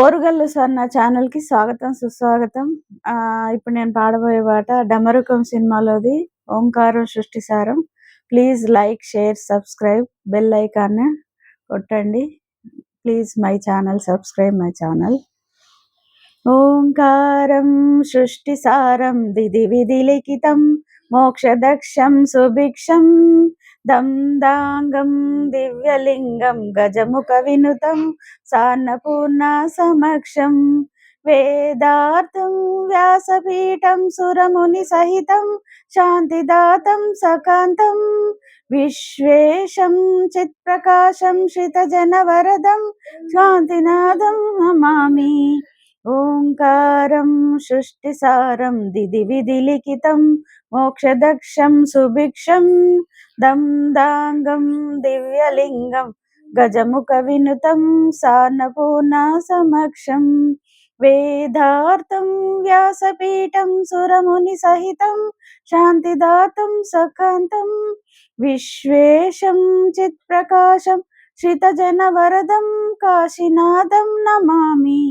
ఓరుగల్లు స్వర్ణ ఛానల్‌కి స్వాగతం, సుస్వాగతం. ఇప్పుడు నేను పాడబోయే పాట 'డమరుకం' సినిమాలోది 'Omkaram Srushtisaram'. Please like, share, subscribe, bell icon కొట్టండి. Please my channel, subscribe my channel. Omkaram Srushtisaram దిది విధి లిఖితం మోక్షదక్షం సుభిక్షం దందాంగం దివ్యలింగం గజముఖ వినుతం సాన్నపూర్ణ సమక్షం వేదార్థం వ్యాసపీఠం సురముని సహితం శాంతిదాతం సకాంతం విశ్వేశం చిత్ప్రకాశం శ్రితజనవరదం శాంతినాదం నమామి. ఓంకారం సృష్టిసారం దిది విధి లిఖితం మోక్షదక్షం సుభిక్షం దందాంగం దివ్యలింగం గజముఖ వినుతం సాన్నపూర్ణ సమక్షం వేదార్థం వ్యాసపీఠం సురముని సహితం శాంతిదాతం సకాంతం విశ్వేశం చిత్ప్రకాశం శ్రితజనవరదం కాశీనాథం నమామి.